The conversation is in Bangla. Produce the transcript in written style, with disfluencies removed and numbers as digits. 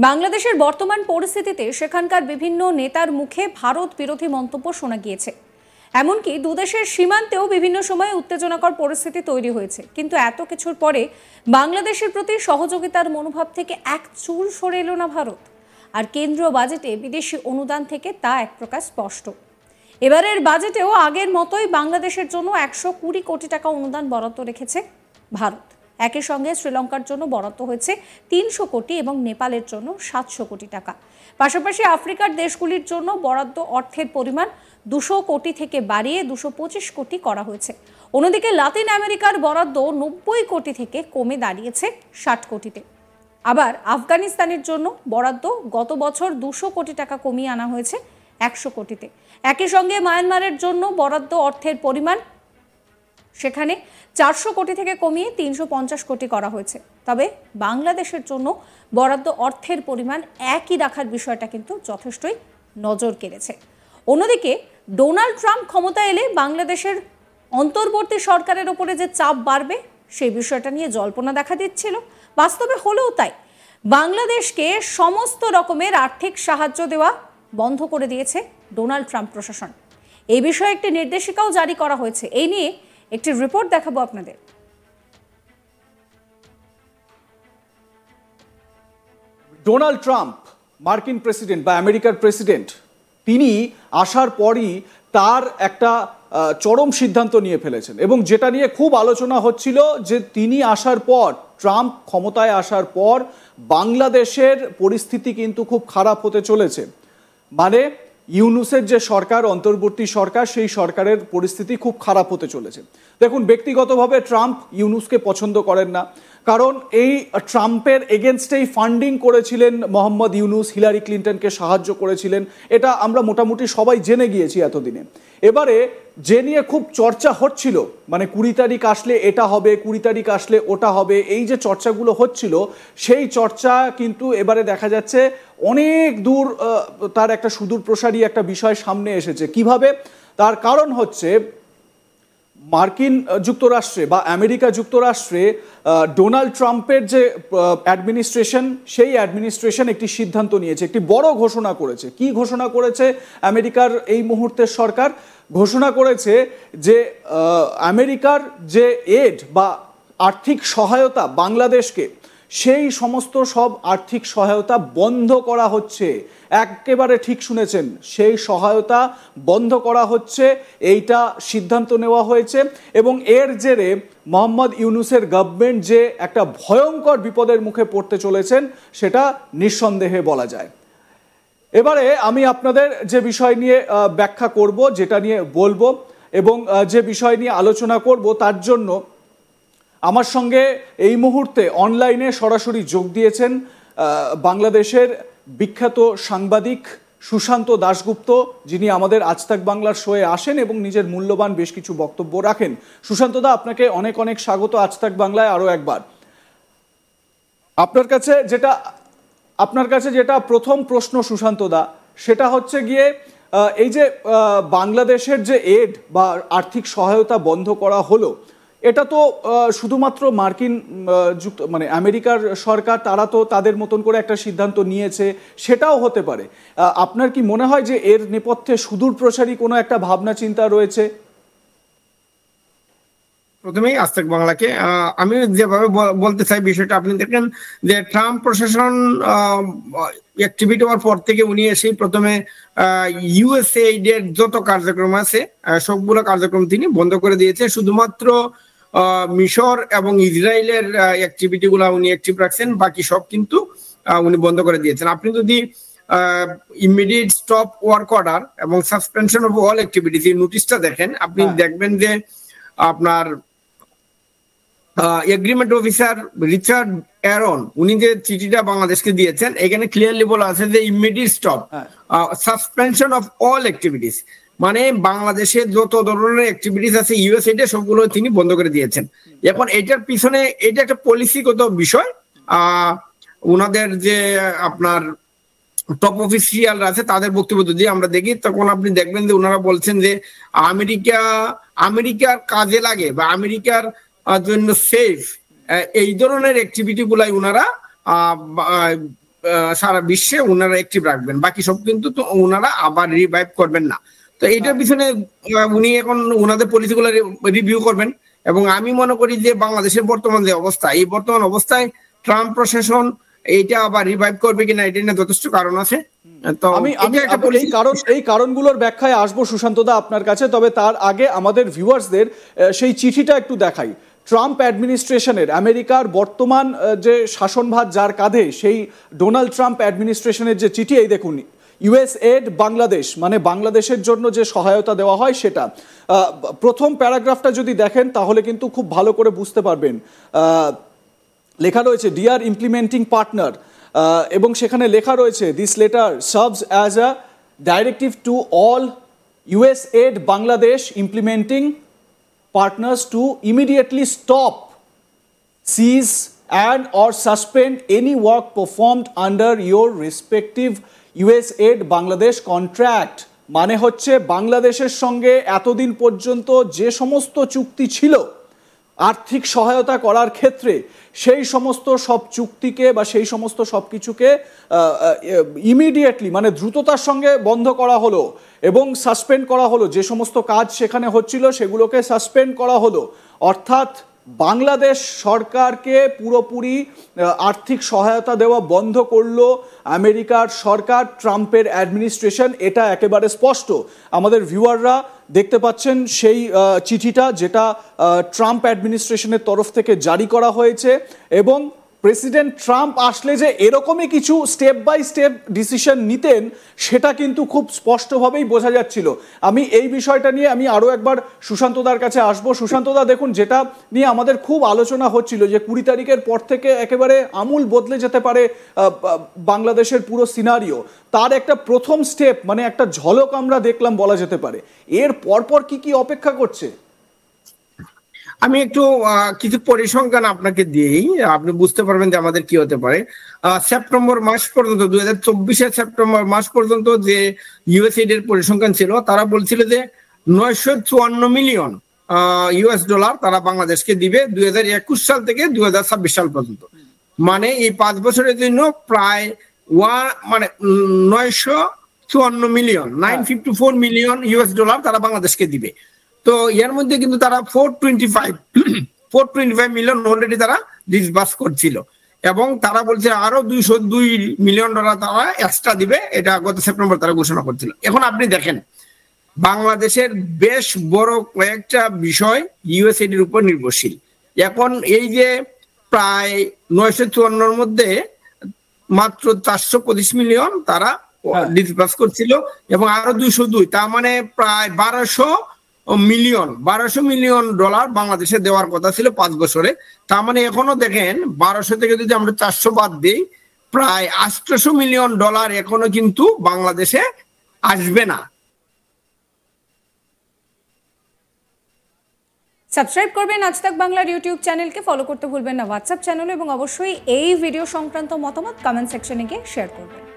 বাংলাদেশের বর্তমান পরিস্থিতিতে সেখানকার বিভিন্ন নেতার মুখে ভারত বিরোধী মন্তব্য শোনা গিয়েছে। এমনকি দুদেশের সীমান্তেও বিভিন্ন সময়ে উত্তেজনাকর পরিস্থিতি তৈরি হয়েছে। কিন্তু এত কিছুর পরে বাংলাদেশের প্রতি সহযোগিতার মনোভাব থেকে এক চুল সরে এলো না ভারত। আর কেন্দ্রীয় বাজেটে বিদেশি অনুদান থেকে তা এক প্রকার স্পষ্ট। এবারের বাজেটেও আগের মতোই বাংলাদেশের জন্য 120 কোটি টাকা অনুদান বরাদ্দ রেখেছে ভারত। একই সঙ্গে শ্রীলঙ্কার জন্য বরাদ্দ হয়েছে 300 কোটি এবং নেপালের জন্য 700 কোটি টাকা। পাশাপাশি আফ্রিকার দেশগুলির জন্য বরাদ্দ অর্থের পরিমাণ 200 কোটি থেকে বাড়িয়ে 225 কোটি করা হয়েছে। অন্যদিকে লাতিন আমেরিকার বরাদ্দ 90 কোটি থেকে কমে দাঁড়িয়েছে 60 কোটিতে। আবার আফগানিস্তানের জন্য বরাদ্দ গত বছর 200 কোটি টাকা কমিয়ে আনা হয়েছে 100 কোটিতে। একই সঙ্গে মায়ানমারের জন্য বরাদ্দ অর্থের পরিমাণ সেখানে 400 কোটি থেকে কমিয়ে 350 কোটি করা হয়েছে। তবে বাংলাদেশের জন্য বরাদ্দ অর্থের পরিমাণ একই রাখার বিষয়টা কিন্তু যথেষ্টই নজর কেড়েছে। অন্যদিকে ডোনাল্ড ট্রাম্প ক্ষমতা এলে বাংলাদেশের অন্তর্বর্তী সরকারের ওপরে যে চাপ বাড়বে সেই বিষয়টা নিয়ে জল্পনা দেখা দিচ্ছিল, বাস্তবে হলেও তাই। বাংলাদেশকে সমস্ত রকমের আর্থিক সাহায্য দেওয়া বন্ধ করে দিয়েছে ডোনাল্ড ট্রাম্প প্রশাসন। এই বিষয়ে একটি নির্দেশিকাও জারি করা হয়েছে। এই নিয়ে একটি রিপোর্ট দেখাবো আপনাদের। ডোনাল্ড ট্রাম্প মার্কিন প্রেসিডেন্ট বা আমেরিকার প্রেসিডেন্ট, তিনি আসার পরই তার একটা চরম সিদ্ধান্ত নিয়ে ফেলেছেন এবং যেটা নিয়ে খুব আলোচনা হচ্ছিল যে তিনি আসার পর, ট্রাম্প ক্ষমতায় আসার পর বাংলাদেশের পরিস্থিতি কিন্তু খুব খারাপ হতে চলেছে। মানে ইউনূসের যে সরকার, অন্তর্বর্তী সরকার, সেই সরকারের পরিস্থিতি খুব খারাপ হতে চলেছে। দেখুন, ব্যক্তিগতভাবে ট্রাম্প ইউনূসকে পছন্দ করেন না, কারণ এই ট্রাম্পের এগেনস্টেই ফান্ডিং করেছিলেন মোহাম্মদ ইউনূস, হিলারি ক্লিন্টনকে সাহায্য করেছিলেন। এটা আমরা মোটামুটি সবাই জেনে গিয়েছি এতদিনে। এবারে যে নিয়ে খুব চর্চা হচ্ছিল, মানে 20 তারিখ আসলে এটা হবে, 20 তারিখ আসলে ওটা হবে, এই যে চর্চাগুলো হচ্ছিল, সেই চর্চা কিন্তু এবারে দেখা যাচ্ছে অনেক দূর, তার একটা সুদূর প্রসারী একটা বিষয় সামনে এসেছে। কিভাবে? তার কারণ হচ্ছে মার্কিন যুক্তরাষ্ট্রে বা আমেরিকা যুক্তরাষ্ট্রে ডোনাল্ড ট্রাম্পের যে অ্যাডমিনিস্ট্রেশন, সেই অ্যাডমিনিস্ট্রেশন একটি সিদ্ধান্ত নিয়েছে, একটি বড় ঘোষণা করেছে। কি ঘোষণা করেছে আমেরিকার এই মুহূর্তের সরকার? ঘোষণা করেছে যে আমেরিকার যে এড বা আর্থিক সহায়তা বাংলাদেশকে, সেই সমস্ত সব আর্থিক সহায়তা বন্ধ করা হচ্ছে। একেবারে ঠিক শুনেছেন, সেই সহায়তা বন্ধ করা হচ্ছে, এইটা সিদ্ধান্ত নেওয়া হয়েছে। এবং এর জেরে মোহাম্মদ ইউনূসের গভর্নমেন্ট যে একটা ভয়ঙ্কর বিপদের মুখে পড়তে চলেছেন, সেটা নিঃসন্দেহে বলা যায়। এবারে আমি আপনাদের যে বিষয় নিয়ে ব্যাখ্যা করব, যেটা নিয়ে বলবো এবং যে বিষয় নিয়ে আলোচনা করব, তার জন্য আমার সঙ্গে এই মুহূর্তে অনলাইনে সরাসরি যোগ দিয়েছেন বাংলাদেশের বিখ্যাত সাংবাদিক সুশান্ত দাশগুপ্ত, যিনি আমাদের আজ তাক বাংলার শোয়ে আসেন এবং নিজের মূল্যবান বেশ কিছু বক্তব্য রাখেন। সুশান্ত দা, আপনাকে অনেক অনেক স্বাগত আজ তাক বাংলায় আরও একবার। আপনার কাছে যেটা প্রথম প্রশ্ন সুশান্ত দা, সেটা হচ্ছে গিয়ে এই যে বাংলাদেশের যে এড বা আর্থিক সহায়তা বন্ধ করা হলো, এটা তো শুধুমাত্র মার্কিন মানে আমেরিকার সরকার, তারা তো তাদের মতন করে একটা সিদ্ধান্ত নিয়েছে, সেটাও হতে পারে। আপনার কি মনে হয় যে এর নেপথ্যে সুদূর প্রসারী কোনো একটা ভাবনা চিন্তা রয়েছে? প্রথমেই আজ তাক বাংলাকে আমি যেভাবে বলতে চাই বিষয়টা, আপনি দেখেন যে ট্রাম্প প্রশাসন অ্যাক্টিভিটি হওয়ার পর থেকে উনি এসেই প্রথমে ইউএসএইড এর যত কার্যক্রম আছে সবগুলো কার্যক্রম তিনি বন্ধ করে দিয়েছে। শুধুমাত্র মিশর এবং ইসরায়েলের অ্যাক্টিভিটি গুলা উনি অ্যাক্টিভ রাখছেন, বাকি সব কিন্তু উনি বন্ধ করে দিয়েছেন। আপনি যদি ইমিডিয়েট স্টপ ওয়ার্ক অর্ডার এবং সাসপেনশন অফ অল অ্যাক্টিভিটিস এই নোটিশটা দেখেন, আপনি দেখবেন যে আপনার এগ্রিমেন্ট অফিসার রিচার্ড অ্যারন, উনি যে চিঠিটা বাংলাদেশকে দিয়েছেন, এখানে ক্লিয়ারলি বলা আছে যে immediate stop suspension of all activities, মানে বাংলাদেশে যত ধরনের অ্যাক্টিভিটিস আছে ইউএসএইডে সবগুলো তিনি বন্ধ করে দিয়েছেন। এখন এটার পিছনে এটা একটা পলিসিগত বিষয়। ওনাদের যে আপনার টপ অফিসিয়ালরা আছে তাদের বক্তব্য যদি আমরা দেখি, তখন আপনি দেখবেন যে ওনারা বলছেন যে আমেরিকার কাজে লাগে বা আমেরিকার জন্য সেফ এই ধরনের অ্যাক্টিভিটি গুলাই ওনারা সারা বিশ্বে ওনারা অ্যাক্টিভ রাখবেন, বাকি সব কিন্তু তো ওনারা আবার রিভাইভ করবেন না। তো এইটার পিছনে উনি এখন ওনাদের পলিসিগুলো রিভিউ করবেন। এবং আমি মনে করি যে বাংলাদেশের বর্তমান যে অবস্থা, এই বর্তমান অবস্থায় ট্রাম্প প্রশাসন এইটা আবার রিভাইভ করবে কিনা এটা নিয়ে যথেষ্ট কারণ আছে। তো আমি এই কারণগুলোর ব্যাখ্যায় আসবো সুশান্তদা আপনার কাছে, তবে তার আগে আমাদের ভিউয়ার্সদের সেই চিঠিটা একটু দেখাই। ট্রাম্প অ্যাডমিনিস্ট্রেশনের, আমেরিকার বর্তমান যে শাসনভার যার কাঁধে, সেই ডোনাল্ড ট্রাম্প অ্যাডমিনিস্ট্রেশনের যে চিঠি, এই দেখুন, ইউএসএড বাংলাদেশ, মানে বাংলাদেশের জন্য যে সহায়তা দেওয়া হয় সেটা। প্রথম প্যারাগ্রাফটা যদি দেখেন তাহলে কিন্তু খুব ভালো করে বুঝতে পারবেন। লেখা রয়েছে ডিয়ার ইমপ্লিমেন্টিং পার্টনার, এবং সেখানে লেখা রয়েছে this letter serves as a directive to all USAID Bangladesh implementing partners to immediately stop, seize and or suspend any work performed under your respective USAID Bangladesh contract। মানে হচ্ছে বাংলাদেশের সঙ্গে এতদিন পর্যন্ত যে সমস্ত চুক্তি ছিল আর্থিক সহায়তা করার ক্ষেত্রে, সেই সমস্ত সব চুক্তিকে বা সেই সমস্ত সব কিছুকে ইমিডিয়েটলি, মানে দ্রুততার সঙ্গে বন্ধ করা হলো এবং সাসপেন্ড করা হলো। যে সমস্ত কাজ সেখানে হচ্ছিল সেগুলোকে সাসপেন্ড করা হলো। অর্থাৎ বাংলাদেশ সরকারকে পুরোপুরি আর্থিক সহায়তা দেওয়া বন্ধ করলো আমেরিকার সরকার, ট্রাম্পের অ্যাডমিনিস্ট্রেশন। এটা একেবারে স্পষ্ট। আমাদের ভিউয়াররা দেখতে পাচ্ছেন সেই চিঠিটা, যেটা ট্রাম্প অ্যাডমিনিস্ট্রেশনের তরফ থেকে জারি করা হয়েছে। এবং প্রেসিডেন্ট ট্রাম্প আসলে যে এরকমই কিছু স্টেপ বাই স্টেপ ডিসিশন নিতেন, সেটা কিন্তু খুব স্পষ্টভাবেই বোঝা যাচ্ছিল। আমি এই বিষয়টা নিয়ে আমি আরও একবার সুশান্তদার কাছে আসবো। সুশান্তদা, দেখুন, যেটা নিয়ে আমাদের খুব আলোচনা হচ্ছিল যে 20 তারিখের পর থেকে একেবারে আমূল বদলে যেতে পারে বাংলাদেশের পুরো সিনারিও, তার একটা প্রথম স্টেপ, মানে একটা ঝলক আমরা দেখলাম বলা যেতে পারে। এর পরপর কি অপেক্ষা করছে? আমি একটু কিছু পরিসংখ্যান আপনাকে দিই, আপনি বুঝতে পারবেন যে আমাদের কি হতে পারে। সেপ্টেম্বর মাস পর্যন্ত, 2024 সেপ্টেম্বর মাস পর্যন্ত যে ইউএসএইড এর পরিসংখ্যান ছিল, তারা বলছিল যে 954 মিলিয়ন ইউএস ডলার তারা বাংলাদেশকে দিবে 2021 সাল থেকে 2026 সাল পর্যন্ত। মানে এই 5 বছরের জন্য প্রায় 954 মিলিয়ন, 954 মিলিয়ন ইউএস ডলার তারা বাংলাদেশকে দিবে। তো এর মধ্যে কিন্তু তারা 425 মিলিয়ন অলরেডি তারা ডিসবার্স করছিল, এবং তারা বলছে আরো 202 মিলিয়ন ডলার তারা এক্সট্রা দিবে, এটা গত সেপ্টেম্বর তারা ঘোষণা করছিল। এখন আপনি দেখেন বাংলাদেশের বেশ বড় কয়েকটা বিষয় ইউএসএইড এর উপর নির্ভরশীল। এখন এই যে প্রায় 954 মধ্যে মাত্র 425 মিলিয়ন তারা ডিসবার্স করছিল, এবং আরো 202, তার মানে প্রায় 1200 মিলিয়ন ডলার বাংলাদেশে দেওয়ার কথা ছিল 5 বছরে। তার মানে এখনো দেখেন 1200 থেকে যদি আমরা 400 বাদ দিই, প্রায় 800 মিলিয়ন ডলার এখনো কিন্তু বাংলাদেশে আসবে না। সাবস্ক্রাইব করবেন আজ তাক বাংলার ইউটিউব চ্যানেলকে, ফলো করতে ভুলবেন না হোয়াটসঅ্যাপ চ্যানেল, এবং অবশ্যই এই ভিডিও সংক্রান্ত মতামত কমেন্ট সেকশনে গিয়ে শেয়ার করবেন।